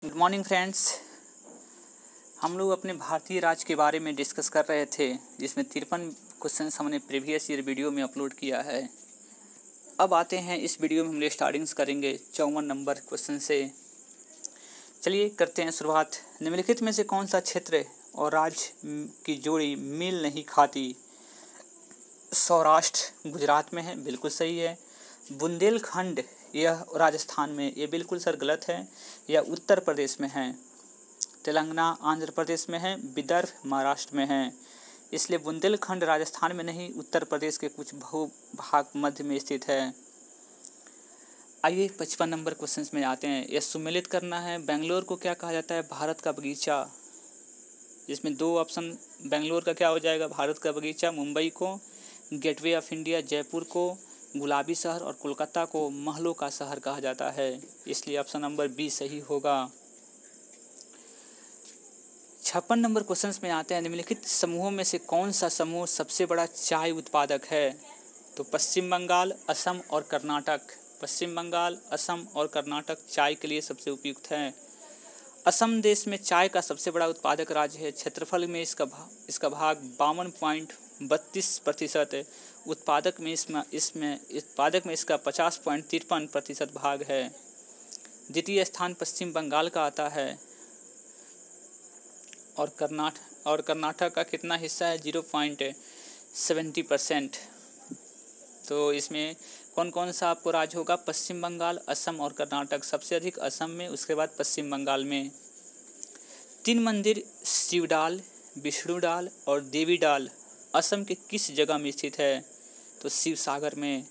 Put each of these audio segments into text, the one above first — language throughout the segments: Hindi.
Good morning friends. हम लोग अपने भारतीय राज्य के बारे में डिस्कस कर रहे थे, जिसमें 53 क्वेश्चन हमने प्रीवियस ईयर वीडियो में अपलोड किया है। अब आते हैं इस वीडियो में हम लोग स्टार्टिंग्स करेंगे 54 नंबर क्वेश्चन से। चलिए करते हैं शुरुआत। निम्नलिखित में से कौन सा क्षेत्र और राज्य की जोड़ी मेल नहीं खाती? सौराष्ट्र गुजरात में है, बिल्कुल सही है। बुंदेलखंड यह राजस्थान में, ये बिल्कुल सर गलत है, यह उत्तर प्रदेश में है। तेलंगाना आंध्र प्रदेश में है, विदर्भ महाराष्ट्र में है। इसलिए बुंदेलखंड राजस्थान में नहीं, उत्तर प्रदेश के कुछ भूभाग मध्य में स्थित है। आइए 55 नंबर क्वेश्चन में आते हैं। यह सुमेलित करना है, बेंगलोर को क्या कहा जाता है? भारत का बगीचा। इसमें दो ऑप्शन, बेंगलोर का क्या हो जाएगा? भारत का बगीचा। मुंबई को गेटवे ऑफ इंडिया, जयपुर को गुलाबी शहर और कोलकाता को महलों का शहर कहा जाता है। इसलिए ऑप्शन नंबर बी सही होगा। 56 नंबर क्वेश्चन में आते हैं। निम्नलिखित समूहों में से कौन सा समूह सबसे बड़ा चाय उत्पादक है? तो पश्चिम बंगाल, असम और कर्नाटक। पश्चिम बंगाल, असम और कर्नाटक चाय के लिए सबसे उपयुक्त है। असम देश में चाय का सबसे बड़ा उत्पादक राज्य है। क्षेत्रफल में इसका भाग 52.32% है। उत्पादक में इसका 50.53% भाग है। द्वितीय स्थान पश्चिम बंगाल का आता है और कर्नाटक का कितना हिस्सा है? 0.70%। तो इसमें कौन कौन सा आपको राज्य होगा? पश्चिम बंगाल, असम और कर्नाटक। सबसे अधिक असम में, उसके बाद पश्चिम बंगाल में। 3 मंदिर शिवडाल, विष्णुडाल और देवीडाल असम के किस जगह में स्थित है? तो शिव सागर में।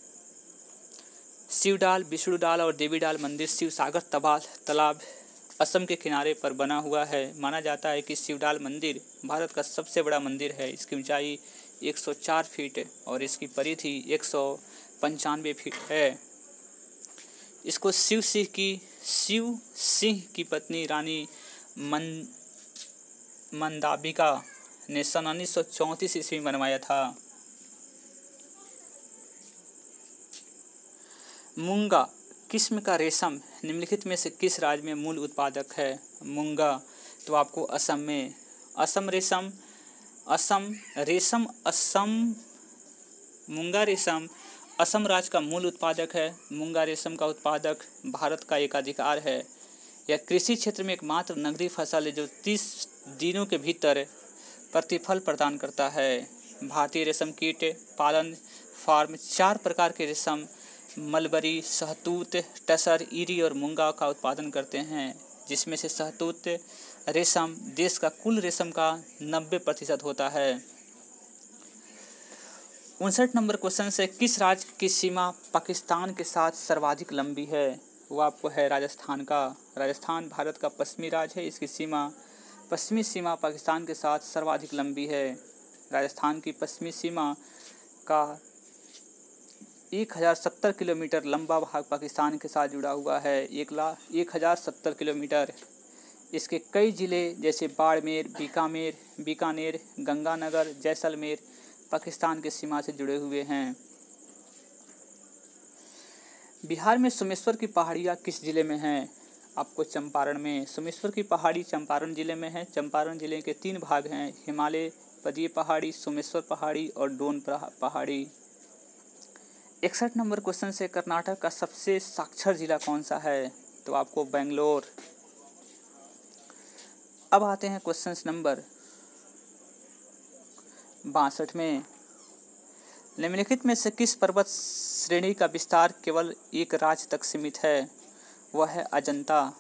शिवडाल, विष्णुडाल और देवीडाल मंदिर शिव सागर तालाब असम के किनारे पर बना हुआ है। माना जाता है कि शिवडाल मंदिर भारत का सबसे बड़ा मंदिर है। इसकी ऊंचाई 104 फीट और इसकी परिधि 195 फीट है। इसको शिव सिंह की पत्नी रानी मंदाबिका ने सन 1934 ईस्वी में बनवाया था। मूंगा किस्म का रेशम निम्नलिखित में से किस राज्य में मूल उत्पादक है? मूंगा तो आपको असम में। मूंगा रेशम असम राज्य का मूल उत्पादक है। मूंगा रेशम का उत्पादक भारत का एकाधिकार है। यह कृषि क्षेत्र में एकमात्र नगदी फसल है जो 30 दिनों के भीतर प्रतिफल प्रदान करता है। भारतीय रेशम कीट पालन फार्म 4 प्रकार के रेशम मलबरी, शहतूत, टसर, ईरी और मूंगा का उत्पादन करते हैं, जिसमें से शहतूत रेशम देश का कुल रेशम का 90% होता है। 59 नंबर क्वेश्चन से किस राज्य की सीमा पाकिस्तान के साथ सर्वाधिक लंबी है? वो आपको है राजस्थान का। राजस्थान भारत का पश्चिमी राज्य है। इसकी पश्चिमी सीमा पाकिस्तान के साथ सर्वाधिक लंबी है। राजस्थान की पश्चिमी सीमा का 1070 किलोमीटर लंबा भाग पाकिस्तान के साथ जुड़ा हुआ है। 1070 किलोमीटर। इसके कई ज़िले जैसे बाड़मेर, बीकानेर, गंगानगर, जैसलमेर पाकिस्तान की सीमा से जुड़े हुए हैं। बिहार में सोमेश्वर की पहाड़ियाँ किस जिले में हैं? आपको चंपारण में। सोमेश्वर की पहाड़ी चंपारण जिले में है। चंपारण जिले के 3 भाग हैं, हिमालय पदीय पहाड़ी, सोमेश्वर पहाड़ी और डोन पहाड़ी। 61 नंबर क्वेश्चन से कर्नाटक का सबसे साक्षर जिला कौन सा है? तो आपको बेंगलोर। अब आते हैं क्वेश्चन नंबर 62 में। निम्नलिखित में से किस पर्वत श्रेणी का विस्तार केवल एक राज्य तक सीमित है? वह है अजंता।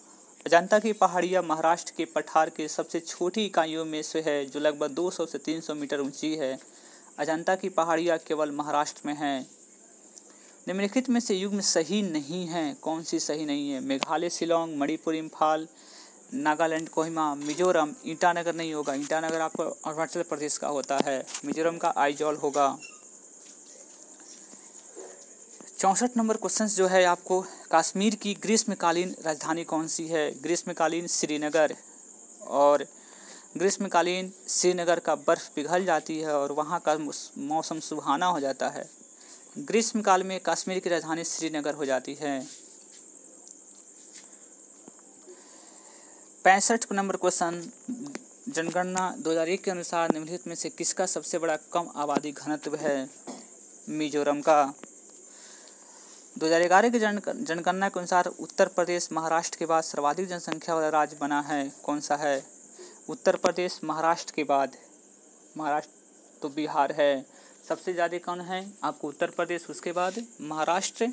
अजंता की पहाड़ियाँ महाराष्ट्र के पठार के सबसे छोटी इकाइयों में से है, जो लगभग 200 से 300 मीटर ऊंची है। अजंता की पहाड़ियाँ केवल महाराष्ट्र में हैं। निम्नलिखित में से युग्म सही नहीं है। कौन सी सही नहीं है? मेघालय शिलोंग, मणिपुर इम्फाल, नागालैंड कोहिमा, मिजोरम। ईटानगर नहीं होगा, ईटानगर आपको अरुणाचल प्रदेश का होता है। मिजोरम का आइजॉल होगा। 64 नंबर क्वेश्चन जो है आपको, कश्मीर की ग्रीष्मकालीन राजधानी कौन सी है? ग्रीष्मकालीन श्रीनगर। और ग्रीष्मकालीन श्रीनगर का बर्फ़ पिघल जाती है और वहाँ का मौसम सुहाना हो जाता है। ग्रीष्मकाल में कश्मीर की राजधानी श्रीनगर हो जाती है। 65 नंबर क्वेश्चन, जनगणना 2001 के अनुसार निम्नलिखित में से किसका सबसे बड़ा कम आबादी घनत्व है? मिजोरम का। 2011 की जनगणना के अनुसार उत्तर प्रदेश महाराष्ट्र के बाद सर्वाधिक जनसंख्या वाला राज्य बना है, कौन सा है? उत्तर प्रदेश महाराष्ट्र के बाद, महाराष्ट्र तो बिहार है, सबसे ज़्यादा कौन है? आपको उत्तर प्रदेश, उसके बाद महाराष्ट्र,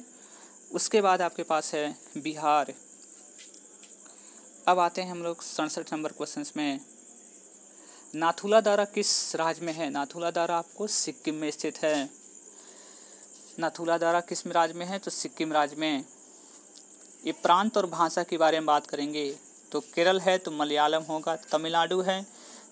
उसके बाद आपके पास है बिहार। अब आते हैं हम लोग 67 नंबर क्वेश्चन में। नाथुला दारा किस राज्य में है? नाथुला दारा आपको सिक्किम में स्थित है। नाथुला दारा किस राज्य में है? तो सिक्किम राज्य में। ये प्रांत और भाषा के बारे में बात करेंगे तो केरल है तो मलयालम होगा, तमिलनाडु है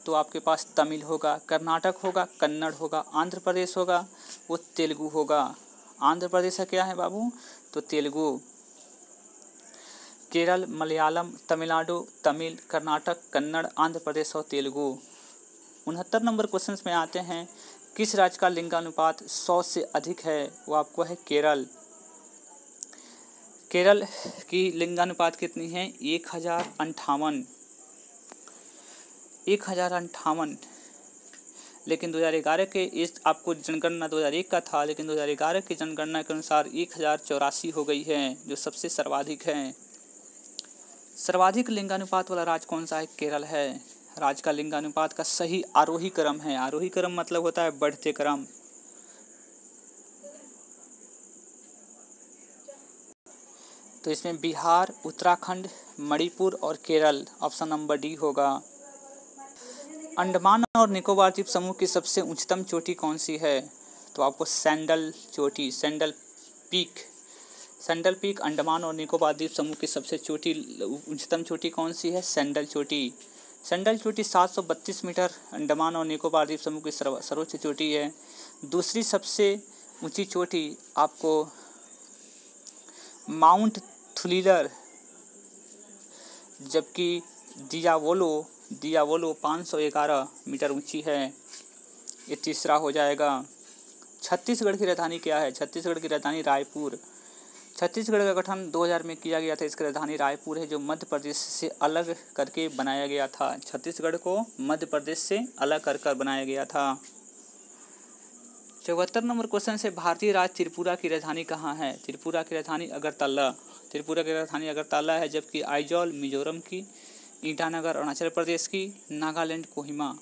तो आपके पास तमिल होगा, कर्नाटक होगा कन्नड़ होगा, आंध्र प्रदेश होगा वो तेलुगु होगा। आंध्र प्रदेश का क्या है बाबू? तो तेलुगु। केरल, मलयालम, तमिलनाडु, तमिल, कर्नाटक, कन्नड़, आंध्र प्रदेश और तेलुगु। 69 नंबर क्वेश्चन में आते हैं, किस राज्य का लिंगानुपात 100 से अधिक है? वो आपको है केरल। केरल की लिंगानुपात कितनी है? 1058। लेकिन 2011 के इस आपको जनगणना 2001 का था, लेकिन 2011 की जनगणना के अनुसार 1084 हो गई है, जो सबसे सर्वाधिक है। सर्वाधिक लिंगानुपात वाला राज्य कौन सा है? केरल है। राज्य का लिंगानुपात का सही आरोही क्रम है। आरोही क्रम मतलब होता है बढ़ते क्रम। तो इसमें बिहार, उत्तराखंड, मणिपुर और केरल, ऑप्शन नंबर डी होगा। अंडमान और निकोबार द्वीप समूह की सबसे उच्चतम चोटी कौन सी है? तो आपको सैंडल चोटी, सैंडल पीक अंडमान और निकोबार द्वीप समूह की सबसे उच्चतम चोटी कौन सी है? सैंडल चोटी। सैंडल चोटी 732 मीटर अंडमान और निकोबार द्वीप समूह की सर्वोच्च चोटी है। दूसरी सबसे ऊंची चोटी आपको माउंट थुलीलर, जबकि दियावोलो 511 मीटर ऊंची है। ये तीसरा हो जाएगा। छत्तीसगढ़ की राजधानी क्या है? छत्तीसगढ़ की राजधानी रायपुर। छत्तीसगढ़ का गठन 2000 में किया गया था। इसकी राजधानी रायपुर है, जो मध्य प्रदेश से अलग करके बनाया गया था। छत्तीसगढ़ को मध्य प्रदेश से अलग कर बनाया गया था। 74 नंबर क्वेश्चन से, भारतीय राज्य त्रिपुरा की राजधानी कहाँ है? त्रिपुरा की राजधानी अगरतला। त्रिपुरा की राजधानी अगरतला है, जबकि आइजॉल मिजोरम की, ईटानगर अरुणाचल प्रदेश की, नागालैंड कोहिमा।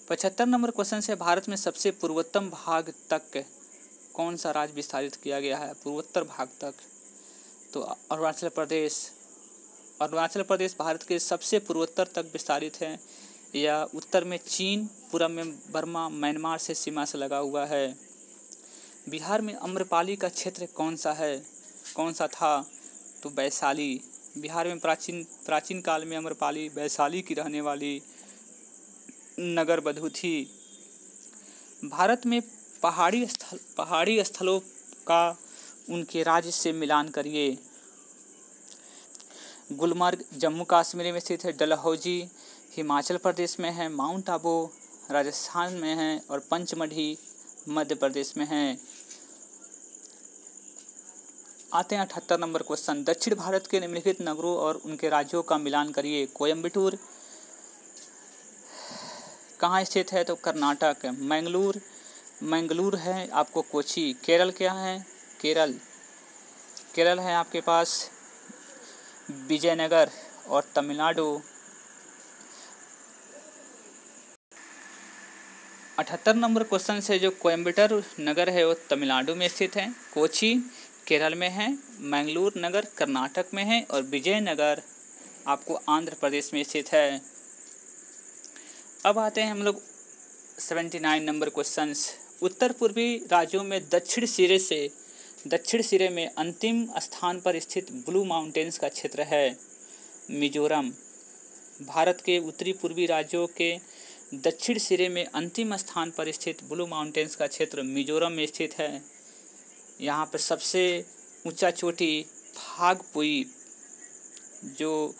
75 नंबर क्वेश्चन से, भारत में सबसे पूर्वोत्तर भाग तक कौन सा राज्य विस्तारित किया गया है? पूर्वोत्तर भाग तक तो अरुणाचल प्रदेश भारत के सबसे पूर्वोत्तर तक विस्तारित है। यह उत्तर में चीन, पूर्व में बर्मा, म्यांमार से सीमा से लगा हुआ है। बिहार में आम्रपाली का क्षेत्र कौन सा था? तो वैशाली। बिहार में प्राचीन काल में आम्रपाली वैशाली की रहने वाली नगर बधू थी। भारत में पहाड़ी स्थलों का उनके राज्य से मिलान करिए। गुलमर्ग जम्मू कश्मीर में स्थित है, डलहौजी हिमाचल प्रदेश में है, माउंट आबू राजस्थान में है और पंचमढ़ी मध्य प्रदेश में है। आते हैं 78 नंबर क्वेश्चन, दक्षिण भारत के निम्नलिखित नगरों और उनके राज्यों का मिलान करिए। कोयम्बटूर कहाँ स्थित है? तो कर्नाटक। मैंगलोर है आपको कोची। केरल क्या है? केरल है आपके पास विजयनगर और तमिलनाडु। 78 नंबर क्वेश्चन से, जो कोयम्बटूर नगर है वो तमिलनाडु में स्थित है, कोची केरल में है, मैंगलोर नगर कर्नाटक में है और विजयनगर आपको आंध्र प्रदेश में स्थित है। अब आते हैं हम लोग 79 नंबर क्वेश्चंस। उत्तर पूर्वी राज्यों में दक्षिण सिरे में अंतिम स्थान पर स्थित ब्लू माउंटेन्स का क्षेत्र है मिजोरम। भारत के उत्तरी पूर्वी राज्यों के दक्षिण सिरे में अंतिम स्थान पर स्थित ब्लू माउंटेन्स का क्षेत्र मिजोरम में स्थित है। यहाँ पर सबसे ऊंचा चोटी फागपुई, जो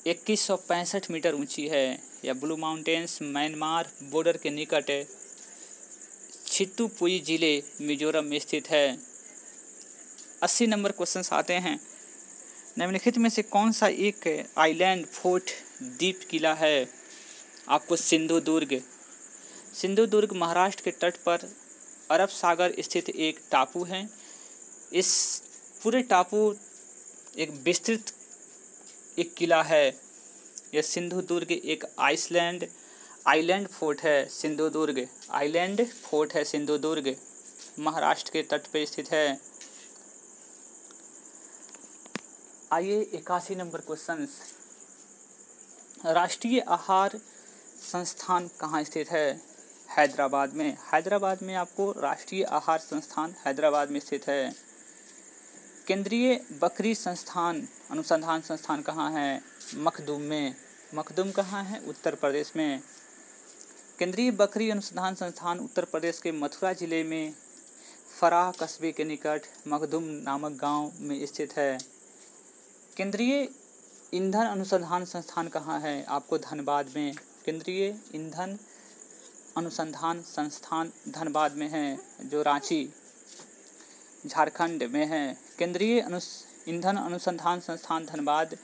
2165 मीटर ऊंची है। यह ब्लू माउंटेन्स म्यांमार बॉर्डर के निकट छित्तुपुई जिले मिजोरम में स्थित है। 80 नंबर क्वेश्चन आते हैं। निम्नलिखित में से कौन सा एक आइलैंड फोर्ट द्वीप किला है? आपको सिंधुदुर्ग। सिंधुदुर्ग महाराष्ट्र के तट पर अरब सागर स्थित एक टापू है। इस पूरे टापू एक विस्तृत एक किला है। यह सिंधुदुर्ग एक आइलैंड फोर्ट है। सिंधुदुर्ग आइलैंड फोर्ट है। सिंधुदुर्ग महाराष्ट्र के तट पर स्थित है। आइए 81 नंबर क्वेश्चन, राष्ट्रीय आहार संस्थान कहाँ स्थित है? हैदराबाद में। हैदराबाद में आपको राष्ट्रीय आहार संस्थान हैदराबाद में स्थित है। केंद्रीय बकरी अनुसंधान संस्थान कहाँ है? मखदूम में। मखदूम कहाँ है? उत्तर प्रदेश में। केंद्रीय बकरी अनुसंधान संस्थान उत्तर प्रदेश के मथुरा जिले में फराह कस्बे के निकट मखदूम नामक गांव में स्थित है। केंद्रीय ईंधन अनुसंधान संस्थान कहाँ है? आपको धनबाद में। केंद्रीय ईंधन अनुसंधान संस्थान धनबाद में है, जो रांची झारखंड में है। केंद्रीय ईंधन अनुसंधान संस्थान धनबाद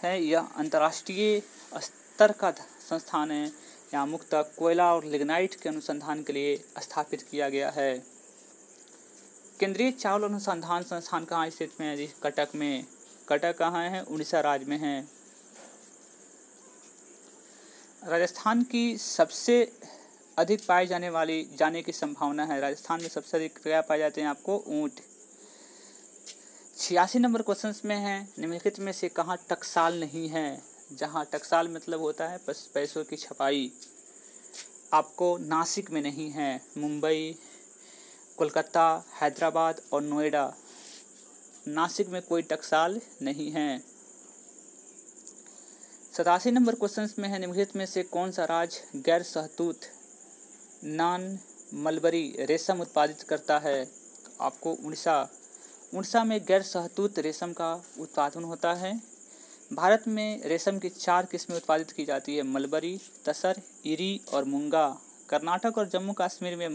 है। यह अंतर्राष्ट्रीय स्तर का संस्थान है। यहाँ मुख्यतः कोयला और लिग्नाइट के अनुसंधान के लिए स्थापित किया गया है। केंद्रीय चावल अनुसंधान संस्थान कहाँ स्थित में है? कटक में। कटक कहाँ है? उड़ीसा राज्य में है। राजस्थान की सबसे अधिक पाए जाने की संभावना है। राजस्थान में सबसे अधिक क्या पाए जाते हैं? आपको ऊँट। 86 नंबर क्वेश्चन में है, निम्नलिखित में से कहाँ टकसाल नहीं है? जहाँ टकसाल मतलब होता है पैसों की छपाई। आपको नासिक में नहीं है। मुंबई, कोलकाता, हैदराबाद और नोएडा। नासिक में कोई टकसाल नहीं है। 87 नंबर क्वेश्चन में है, निम्नलिखित में से कौन सा राज्य गैर शहतूत नॉन मलबरी रेशम उत्पादित करता है? आपको उड़ीसा में गैर शहतूत रेशम का उत्पादन होता है। भारत में रेशम की 4 किस्में उत्पादित की जाती है, मलबरी, तसर, इरी और मूंगा। कर्नाटक और जम्मू कश्मीर में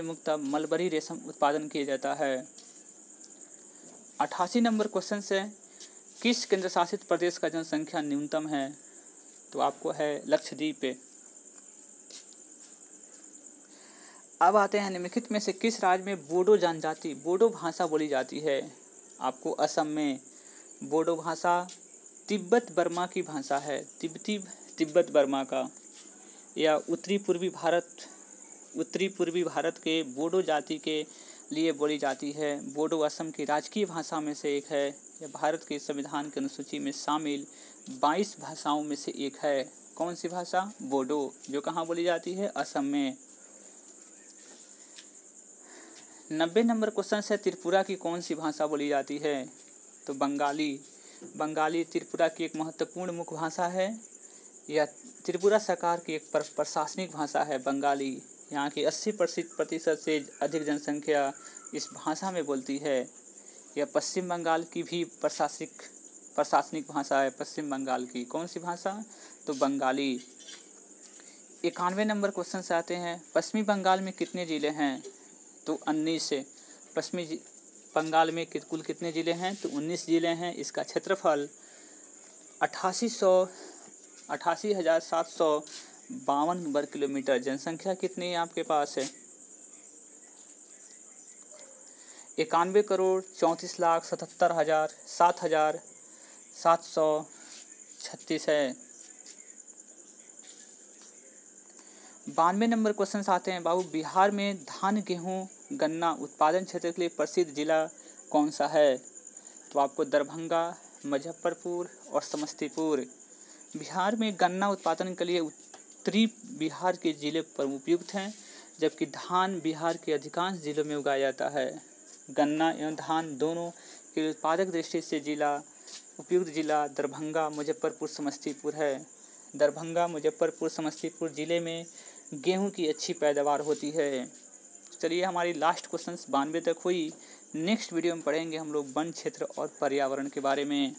मुख्यतः मलबरी रेशम उत्पादन किया जाता है। 88 नंबर क्वेश्चन से, किस केंद्र शासित प्रदेश का जनसंख्या न्यूनतम है? तो आपको है लक्षद्वीप। अब आते हैं, निम्नलिखित में से किस राज्य में बोडो भाषा बोली जाती है? आपको असम में। बोडो भाषा तिब्बत बर्मा की भाषा है। तिब्बत बर्मा का। या उत्तरी पूर्वी भारत के बोडो जाति के लिए बोली जाती है। बोडो असम की राजकीय भाषा में से एक है। यह भारत के संविधान की अनुसूची में शामिल 22 भाषाओं में से एक है। कौन सी भाषा? बोडो, जो कहाँ बोली जाती है? असम में। 90 नंबर क्वेश्चन है, त्रिपुरा की कौन सी भाषा बोली जाती है? तो बंगाली त्रिपुरा की एक महत्वपूर्ण मुख्य भाषा है। यह त्रिपुरा सरकार की एक प्रशासनिक भाषा है बंगाली। यहाँ की 80% से अधिक जनसंख्या इस भाषा में बोलती है। यह पश्चिम बंगाल की भी प्रशासनिक भाषा है। पश्चिम बंगाल की कौन सी भाषा? तो बंगाली। 91 नंबर क्वेश्चन से आते हैं, पश्चिमी बंगाल में कितने ज़िले हैं? तो 19। पश्चिमी बंगाल में कुल कितने ज़िले हैं? तो 19 ज़िले हैं। इसका क्षेत्रफल 88,752 वर्ग किलोमीटर। जनसंख्या कितनी है आपके पास है? 91,34,77,736 है। 92 नंबर क्वेश्चन आते हैं, बाबू बिहार में धान, गेहूं, गन्ना उत्पादन क्षेत्र के लिए प्रसिद्ध जिला कौन सा है? तो आपको दरभंगा, मुजफ्फरपुर और समस्तीपुर। बिहार में गन्ना उत्पादन के लिए उत्तरी बिहार के जिले पर उपयुक्त हैं, जबकि धान बिहार के अधिकांश जिलों में उगाया जाता है। गन्ना एवं धान दोनों के उत्पादक दृष्टि से उपयुक्त जिला दरभंगा, मुजफ्फरपुर, समस्तीपुर है। दरभंगा, मुजफ्फरपुर, समस्तीपुर जिले में गेहूं की अच्छी पैदावार होती है। चलिए, हमारी लास्ट क्वेश्चन 92 तक हुई। नेक्स्ट वीडियो में पढ़ेंगे हम लोग वन क्षेत्र और पर्यावरण के बारे में।